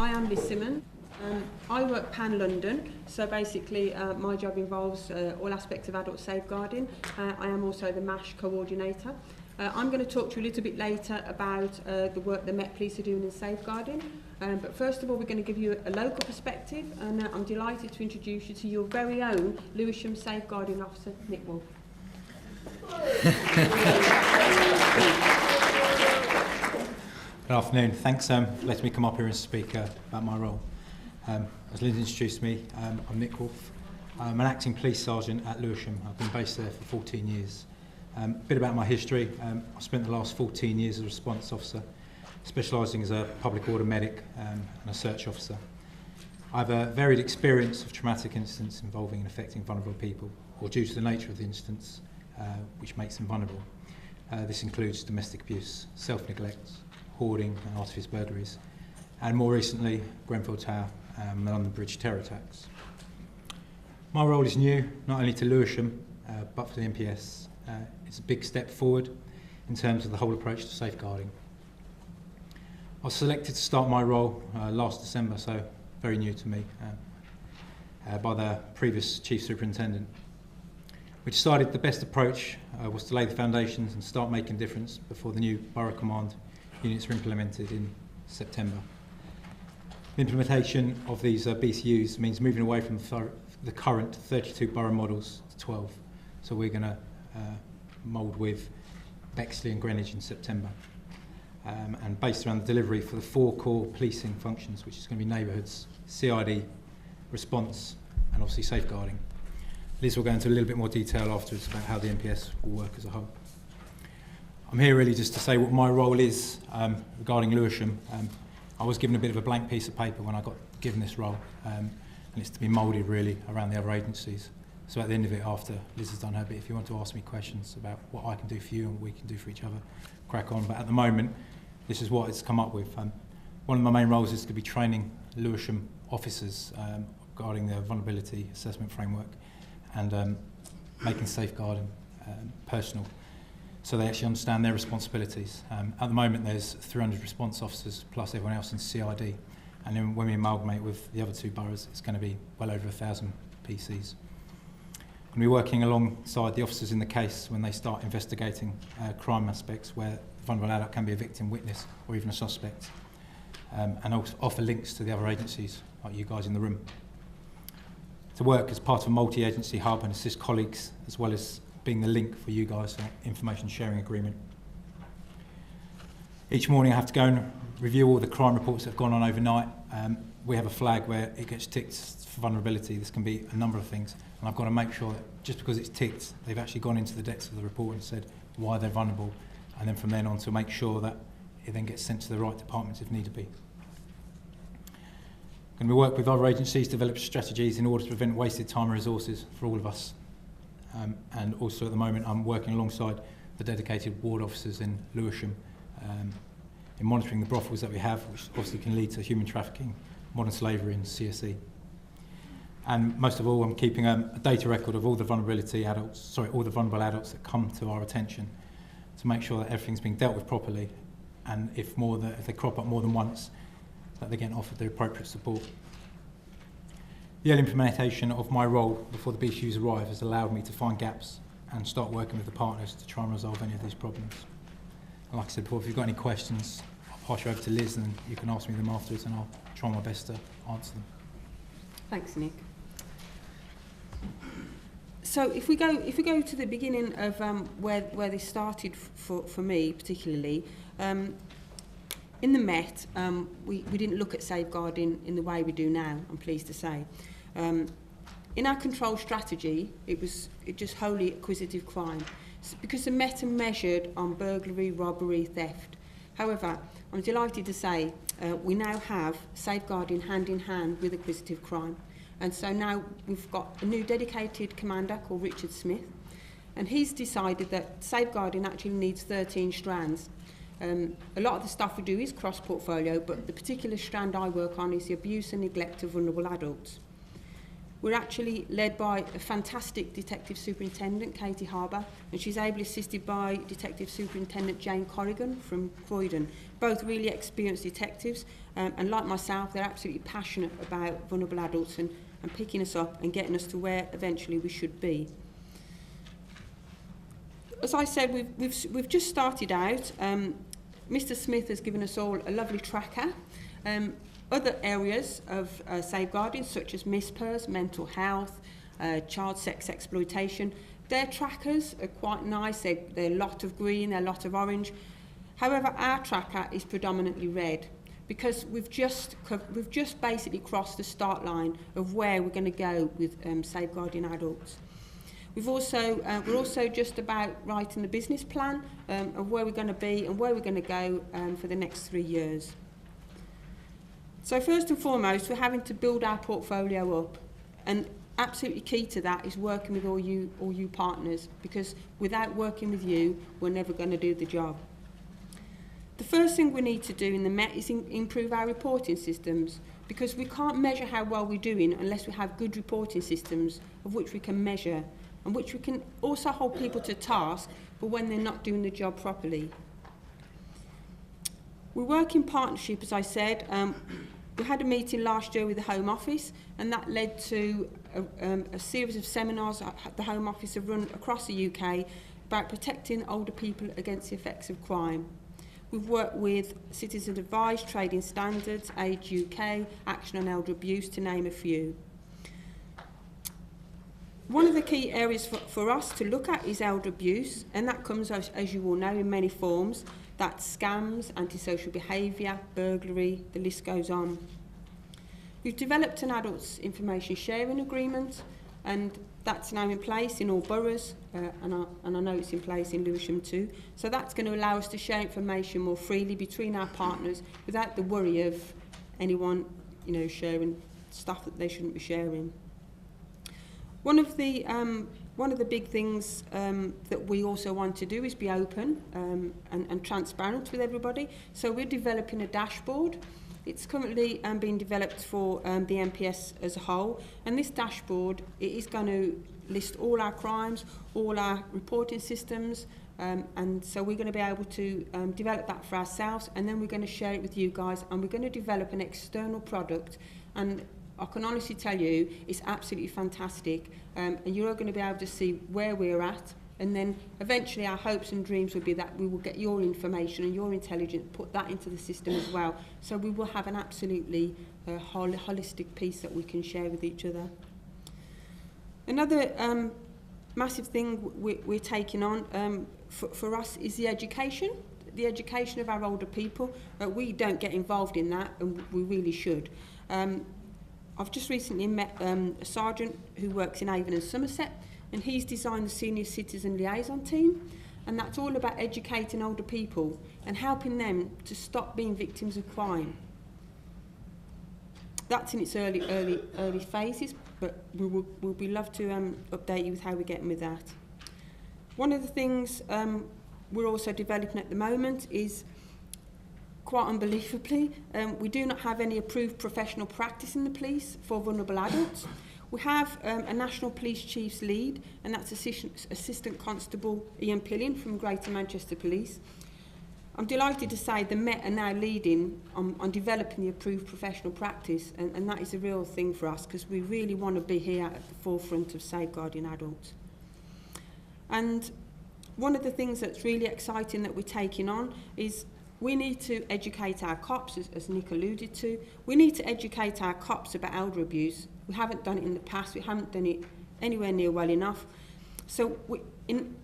I am Liz Simon. I work pan-London, so basically my job involves all aspects of adult safeguarding. I am also the MASH coordinator. I'm going to talk to you a little bit later about the work the Met Police are doing in safeguarding. But first of all, we're going to give you a local perspective, and I'm delighted to introduce you to your very own Lewisham Safeguarding Officer, Nick Wolfe. Good afternoon. Thanks for letting me come up here and speak about my role. As Liz introduced me, I'm Nick Wolfe. I'm an acting police sergeant at Lewisham. I've been based there for 14 years. A bit about my history. I spent the last 14 years as a response officer, specialising as a public order medic and a search officer. I have a varied experience of traumatic incidents involving and affecting vulnerable people, or due to the nature of the incidents, which makes them vulnerable. This includes domestic abuse, self-neglect, hoarding and artifice burglaries, and more recently, Grenfell Tower and the London Bridge terror attacks. My role is new, not only to Lewisham, but for the MPS. It's a big step forward in terms of the whole approach to safeguarding. I was selected to start my role last December, so very new to me, by the previous Chief Superintendent. We decided the best approach was to lay the foundations and start making a difference before the new Borough Command units were implemented in September. The implementation of these BCUs means moving away from the current 32 borough models to 12. So we're going to mould with Bexley and Greenwich in September. And based around the delivery for the 4 core policing functions, which is going to be neighbourhoods, CID, response, and obviously safeguarding. Liz will go into a little bit more detail afterwards about how the MPS will work as a whole. I'm here really just to say what my role is regarding Lewisham. I was given a bit of a blank piece of paper when I got given this role, and it's to be moulded really around the other agencies. So at the end of it, after Liz has done her bit, if you want to ask me questions about what I can do for you and what we can do for each other, crack on. But at the moment, this is what it's come up with. One of my main roles is to be training Lewisham officers regarding their vulnerability assessment framework and making safeguarding personal, so they actually understand their responsibilities. At the moment, there's 300 response officers plus everyone else in CID, and then when we amalgamate with the other 2 boroughs, it's going to be well over 1,000 PCs. I'm going to be working alongside the officers in the case when they start investigating crime aspects where the vulnerable adult can be a victim, witness, or even a suspect, and also offer links to the other agencies, like you guys in the room. To work as part of a multi-agency hub and assist colleagues, as well as being the link for you guys for information sharing agreement. Each morning I have to go and review all the crime reports that have gone on overnight. We have a flag where it gets ticked for vulnerability. This can be a number of things, and I've got to make sure that just because it's ticked, they've actually gone into the depths of the report and said why they're vulnerable, and then from then on to make sure that it then gets sent to the right departments if need to be. I'm going to work with other agencies to develop strategies in order to prevent wasted time and resources for all of us. And also at the moment I'm working alongside the dedicated ward officers in Lewisham in monitoring the brothels that we have, which obviously can lead to human trafficking, modern slavery and CSE. And most of all, I'm keeping a data record of all the vulnerable adults that come to our attention to make sure that everything's being dealt with properly, and if they crop up more than once, that they're getting offered the appropriate support. The early implementation of my role before the BCUs arrive has allowed me to find gaps and start working with the partners to try and resolve any of these problems. And like I said before, if you've got any questions, I'll pass you over to Liz and you can ask me them afterwards and I'll try my best to answer them. Thanks, Nick. So if we go to the beginning of where this started for me particularly, in the Met, we didn't look at safeguarding in the way we do now, I'm pleased to say. In our control strategy, it just wholly acquisitive crime, because the Met are measured on burglary, robbery, theft. However, I'm delighted to say we now have safeguarding hand in hand with acquisitive crime. And so now we've got a new dedicated commander called Richard Smith, and he's decided that safeguarding actually needs 13 strands. A lot of the stuff we do is cross-portfolio, but the particular strand I work on is the abuse and neglect of vulnerable adults. We're actually led by a fantastic Detective Superintendent, Katie Harbour, and she's ably assisted by Detective Superintendent Jane Corrigan from Croydon, both really experienced detectives, and like myself, they're absolutely passionate about vulnerable adults and picking us up and getting us to where eventually we should be. As I said, we've just started out. Mr. Smith has given us all a lovely tracker. Other areas of safeguarding, such as MISPERS, mental health, child sex exploitation, their trackers are quite nice. They're a lot of green, they're a lot of orange. However, our tracker is predominantly red because we've just basically crossed the start line of where we're going to go with safeguarding adults. We're also just about writing the business plan of where we're going to be and where we're going to go for the next 3 years. So first and foremost, we're having to build our portfolio up, and absolutely key to that is working with all you partners, because without working with you, we're never going to do the job. The first thing we need to do in the Met is improve our reporting systems, because we can't measure how well we're doing unless we have good reporting systems of which we can measure and which we can also hold people to task for when they're not doing the job properly. We work in partnership, as I said. We had a meeting last year with the Home Office, and that led to a series of seminars the Home Office have run across the UK about protecting older people against the effects of crime. We've worked with Citizen Advice, Trading Standards, Age UK, Action on Elder Abuse, to name a few. One of the key areas for us to look at is elder abuse, and that comes, as you all know, in many forms. That's scams, antisocial behaviour, burglary, the list goes on. We've developed an adults information sharing agreement, and that's now in place in all boroughs, and I know it's in place in Lewisham too. So that's going to allow us to share information more freely between our partners without the worry of anyone, sharing stuff that they shouldn't be sharing. One of the big things that we also want to do is be open and transparent with everybody. So we're developing a dashboard. It's currently being developed for the MPS as a whole. And this dashboard, it is going to list all our crimes, all our reporting systems. And so we're going to be able to develop that for ourselves. And then we're going to share it with you guys. And we're going to develop an external product. And I can honestly tell you, it's absolutely fantastic, and you're all going to be able to see where we're at, and then eventually our hopes and dreams would be that we will get your information and your intelligence, put that into the system as well, so we will have an absolutely holistic piece that we can share with each other. Another massive thing we're taking on for us is the education of our older people. We don't get involved in that, and we really should. I've just recently met a sergeant who works in Avon and Somerset, and he's designed the Senior Citizen Liaison Team, and that's all about educating older people and helping them to stop being victims of crime. That's in its early phases, but we'll be love to update you with how we're getting with that. One of the things we're also developing at the moment is, quite unbelievably, we do not have any approved professional practice in the police for vulnerable adults. We have a National Police Chief's lead, and that's Assistant Constable Ian Pillion from Greater Manchester Police. I'm delighted to say the Met are now leading on developing the approved professional practice, and that is a real thing for us, because we really want to be here at the forefront of safeguarding adults. And one of the things that's really exciting that we're taking on is we need to educate our cops, as Nick alluded to. We need to educate our cops about elder abuse. We haven't done it in the past. We haven't done it anywhere near well enough. So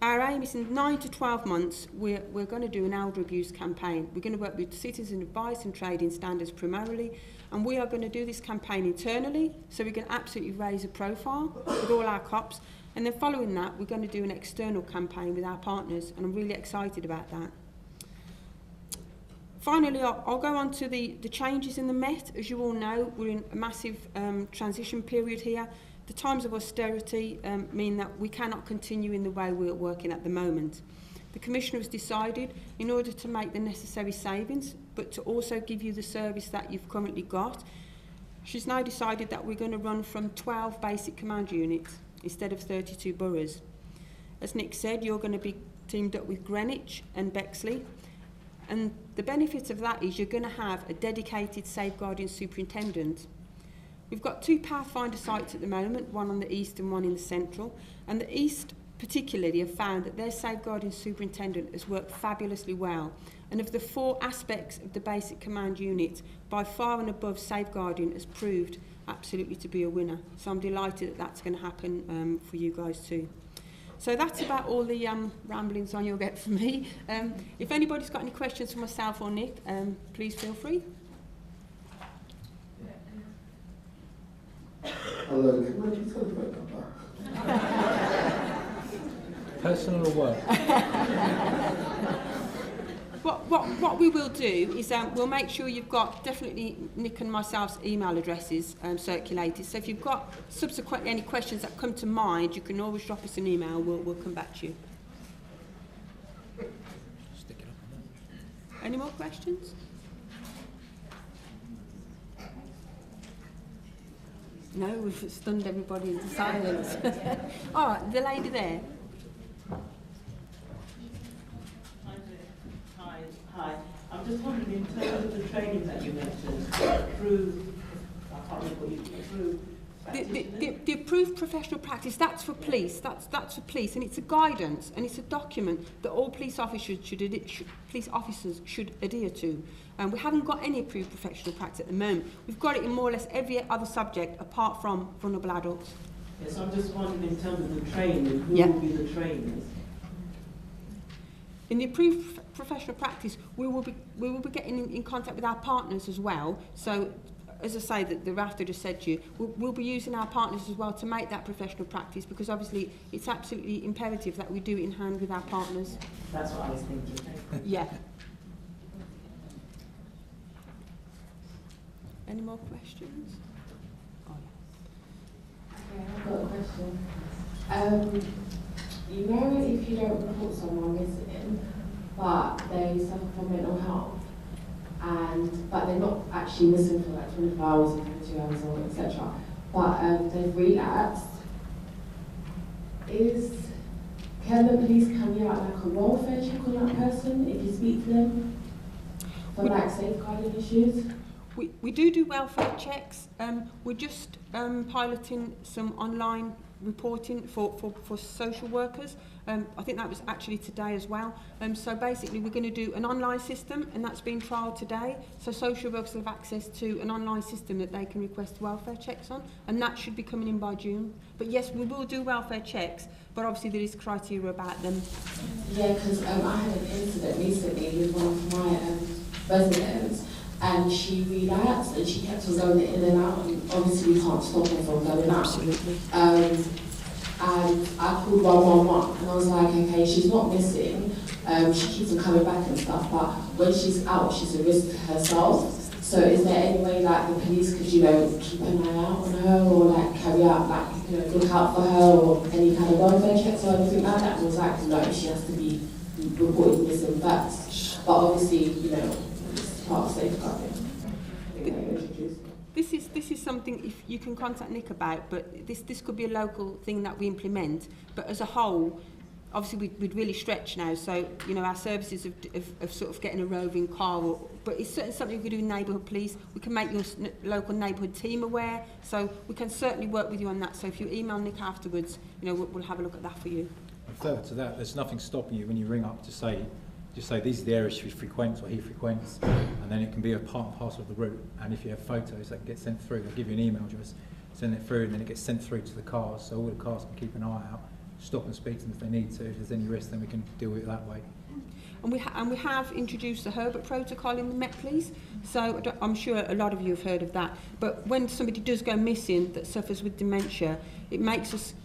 our aim is in 9 to 12 months, we're going to do an elder abuse campaign. We're going to work with Citizen Advice and Trading Standards primarily, and we are going to do this campaign internally, so we can absolutely raise a profile with all our cops. And then following that, we're going to do an external campaign with our partners, and I'm really excited about that. Finally, I'll go on to the changes in the Met. As you all know, we're in a massive transition period here. The times of austerity mean that we cannot continue in the way we're working at the moment. The Commissioner has decided, in order to make the necessary savings, but to also give you the service that you've currently got, She's now decided that we're going to run from 12 basic command units instead of 32 boroughs. As Nick said, you're going to be teamed up with Greenwich and Bexley, and the benefit of that is you're going to have a dedicated safeguarding superintendent. We've got 2 Pathfinder sites at the moment, one on the east and one in the central, and the east particularly have found that their safeguarding superintendent has worked fabulously well, and of the 4 aspects of the basic command unit, by far and above safeguarding has proved absolutely to be a winner. So I'm delighted that that's going to happen for you guys too. So that's about all the ramblings on you'll get from me. If anybody's got any questions for myself or Nick, please feel free. Hello, can I just have a phone number? Personal or work? What we will do is we'll make sure you've got definitely Nick and myself's email addresses circulated. So if you've got subsequently any questions that come to mind, you can always drop us an email. We'll come back to you. Stick it up. Any more questions? No, we've stunned everybody into silence. All right, the lady there. Hi. I'm just wondering, in terms of the training that you mentioned, through, I can't remember what you through. The approved professional practice, that's for police. That's for police, and it's a guidance and it's a document that all police officers should adhere to. We haven't got any approved professional practice at the moment. We've got it in more or less every other subject apart from vulnerable adults. Yes, I'm just wondering, in terms of the training, who will be the trainers? In the approved professional practice, we will be getting in contact with our partners as well. So, as I say, the Rafter just said to you, we'll be using our partners as well to make that professional practice, because obviously it's absolutely imperative that we do it in hand with our partners. That's what I was thinking. Yeah. Any more questions? Oh, yeah. Okay, I've got a question. You know, if you don't report someone missing, but they suffer from mental health, but they're not actually missing for like 24 hours or 22 hours or etc. But they've relapsed. Can the police carry out like a welfare check on that person if you speak to them for like safeguarding issues? We do welfare checks. We're just piloting some online reporting for social workers. I think that was actually today as well. So basically we're going to do an online system, and that's been trialled today. So social workers have access to an online system that they can request welfare checks on, and that should be coming in by June. But yes, we will do welfare checks, but obviously there is criteria about them. Yeah, because I had an incident recently with one of my residents, and she relapsed and she kept on going in and out, and obviously we can't stop her from going out. Absolutely. And I called 111 and I was like, okay, she's not missing, she keeps on coming back and stuff, but when she's out, she's a risk to herself. So is there any way like the police could, keep an eye out on her, or like carry out, like, look out for her, or any kind of welfare checks or anything like that? And I was like, no, she has to be reported missing first. But obviously, it's part of safeguarding. This is something if you can contact Nick about, but this could be a local thing that we implement. But as a whole, obviously we'd really stretch now. So our services of sort of getting a roving car, but it's certainly something we could do in neighbourhood police. We can make your local neighbourhood team aware. So we can certainly work with you on that. So if you email Nick afterwards, we'll have a look at that for you. And further to that, there's nothing stopping you when you ring up to say, just say these are the areas she frequents or he frequents, and then it can be a part and parcel of the route. And if you have photos that can get sent through, they'll give you an email address, send it through, and then it gets sent through to the cars, so all the cars can keep an eye out, stop and speak to them if they need to. If there's any risk, then we can deal with it that way. And we have introduced the Herbert Protocol in the Met Police, so I'm sure a lot of you have heard of that. But when somebody does go missing that suffers with dementia, it makes us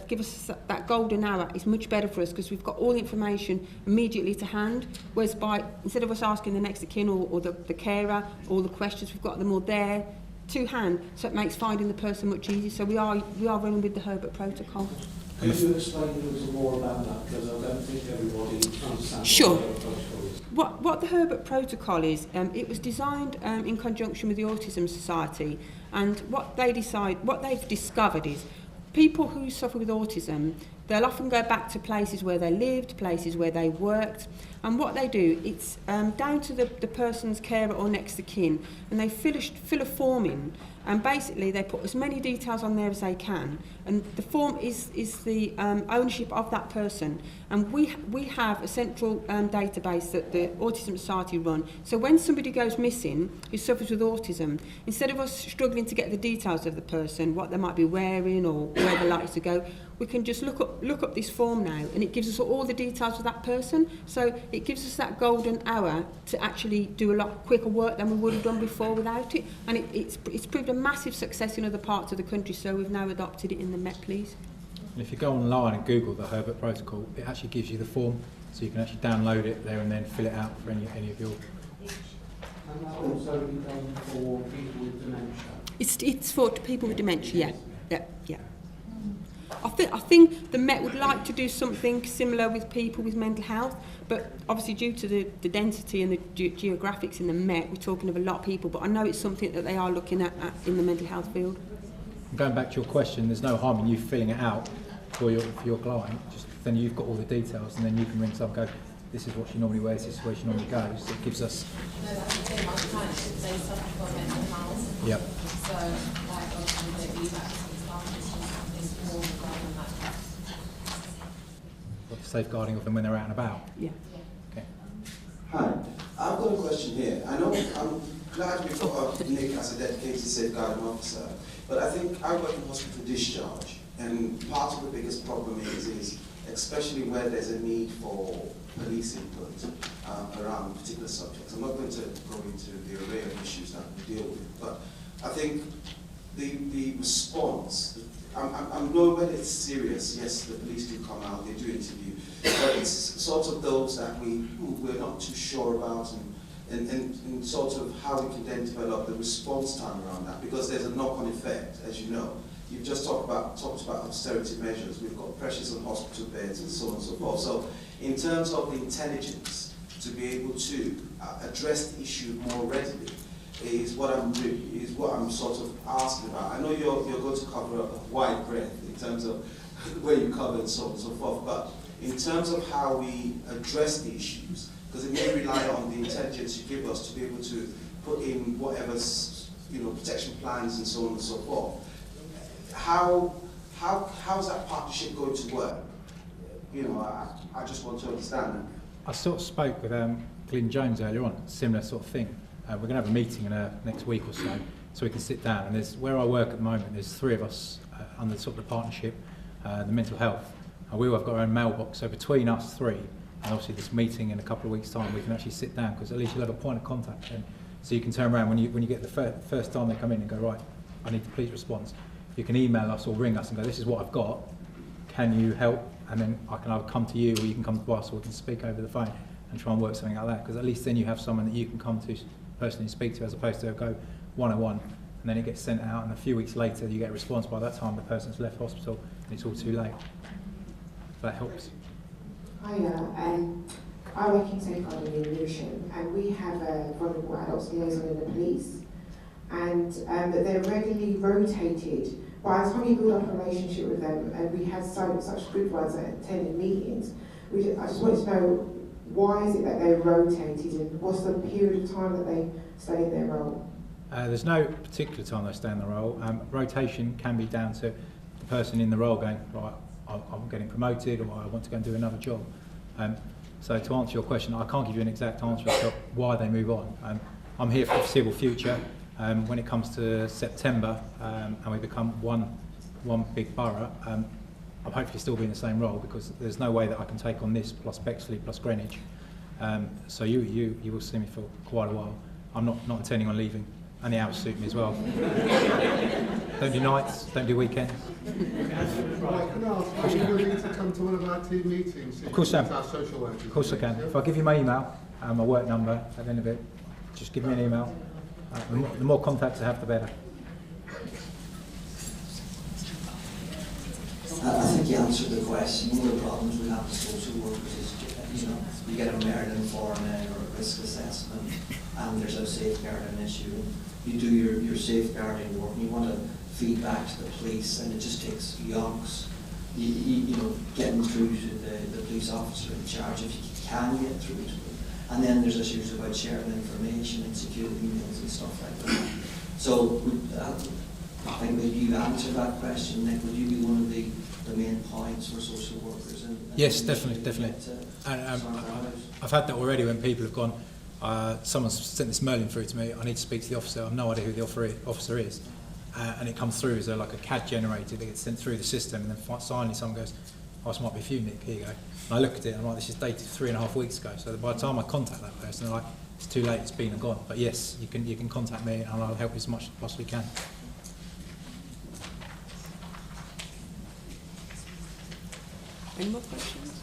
give us that golden hour. It's much better for us because we've got all the information immediately to hand, whereas instead of us asking the next of kin or the carer all the questions, we've got them all there to hand, so it makes finding the person much easier. So we are running with the Herbert Protocol. Could you explain a little more about that, because I don't think everybody understands Sure. what the protocol is. What the Herbert Protocol is, it was designed in conjunction with the Autism Society, and what they've discovered is people who suffer with autism, they'll often go back to places where they lived, places where they worked, and what they do, it's down to the person's carer or next of kin, and they fill a form in, and basically they put as many details on there as they can, and the form is the ownership of that person, and we have a central database that the Autism Society run. So when somebody goes missing who suffers with autism, instead of us struggling to get the details of the person, what they might be wearing or where they're likely to go, we can just look up this form now, and it gives us all the details of that person. So it gives us that golden hour to actually do a lot quicker work than we would have done before without it. And it's proved a massive success in other parts of the country, so we've now adopted it in the Met Police. And if you go online and Google the Herbert Protocol, it actually gives you the form, so you can actually download it there and then fill it out for any of your... And that also be done for people with dementia? It's for people with dementia, yeah. I think the Met would like to do something similar with people with mental health, but obviously due to the density and the geographics in the Met, we're talking of a lot of people, but I know it's something that they are looking at in the mental health field. Going back to your question, there's no harm in you filling it out for your client, just then you've got all the details, and then you can ring someone and go, this is what she normally wears, this is where she normally goes. So it gives us... No, that's the thing, my clients, they suffer from mental health. Yep. So, like, obviously, the VBACs and stuff is more regarding that. What the safeguarding of them when they're out and about. Yeah. Okay. Hi, I've got a question here. I know I'm glad we've got Nick as a dedicated safeguarding officer, but I think I work in hospital discharge, and part of the biggest problem is especially where there's a need for police input around particular subjects. I'm not going to go into the array of issues that we deal with, but I think the response, I'm knowing whether it's serious. Yes, the police do come out, they do interview, but it's sort of those that we're not too sure about, and sort of how we can then develop the response time around that, because there's a knock-on effect, as you know. You've just talked about austerity measures. We've got pressures on hospital beds and so on and so forth. So, in terms of the intelligence to be able to address the issue more readily, is what I'm sort of asking about. I know you're going to cover a wide breadth in terms of where you cover and so on and so forth, but in terms of how we address the issues, because it may rely on the intelligence you give us to be able to put in whatever's, protection plans and so on and so forth. How's that partnership going to work? I just want to understand that. I sort of spoke with Glyn Jones earlier on, similar sort of thing. We're going to have a meeting in next week or so we can sit down. And there's where I work at the moment, there's 3 of us under sort of the partnership, the mental health. And we all have got our own mailbox. So between us 3, and obviously this meeting in a couple of weeks' time, we can actually sit down, because at least you'll have a point of contact then. So you can turn around when you get the first time they come in and go, right, I need the police response. You can email us or ring us and go, this is what I've got, can you help? And then I can either come to you or you can come to us, or we can speak over the phone and try and work something like that, because at least then you have someone that you can come to personally speak to, as opposed to go one-on-one and then it gets sent out and a few weeks later you get a response. By that time the person's left hospital and it's all too late. So that helps. Hiya, I work in safeguarding in Lewisham, and we have a vulnerable adults liaison in the police, and they're regularly rotated. By the time you build up a relationship with them, and we have such good ones that attend meetings, I just wanted to know, why is it that they're rotated, and what's the period of time that they stay in their role? There's no particular time they stay in the role. Rotation can be down to the person in the role going, right, I'm getting promoted, or I want to go and do another job. So to answer your question, I can't give you an exact answer as to why they move on. I'm here for the foreseeable future. When it comes to September and we become one big borough, I'll hopefully still be in the same role, because there's no way that I can take on this plus Bexley plus Greenwich. So you will see me for quite a while. I'm not intending on leaving, and the hours suit me as well. Don't do nights, don't do weekends. Right, can I ask, are you willing to come to one of our team meetings? Of course I am. Our social workers. Of course I can. If I give you my email and my work number at the end of it, just give me an email. The more contacts I have, the better. I think you answered the question. One of the problems we have with social workers is, you get a Merlin foreman or risk assessment and there's a safeguarding issue. You do your safeguarding work and you want to feed back to the police, and it just takes yonks, you know, getting through to the police officer in charge if you can get through to them. And then there's issues about sharing information and security emails and stuff like that. So I think maybe you answered that question, Nick. Would you be one of the main points for social workers? Yes, definitely. And I've had that already when people have gone, someone's sent this mailing through to me, I need to speak to the officer, I have no idea who the officer is. And it comes through as like a CAD generated that gets sent through the system, and then finally someone goes, oh, this might be for you, Nick, here you go. And I look at it and I'm like, this is dated 3.5 weeks ago, so by the time I contact that person, they're like, it's too late, it's been and gone. But yes, you can contact me and I'll help you as much as I possibly can. Any more questions?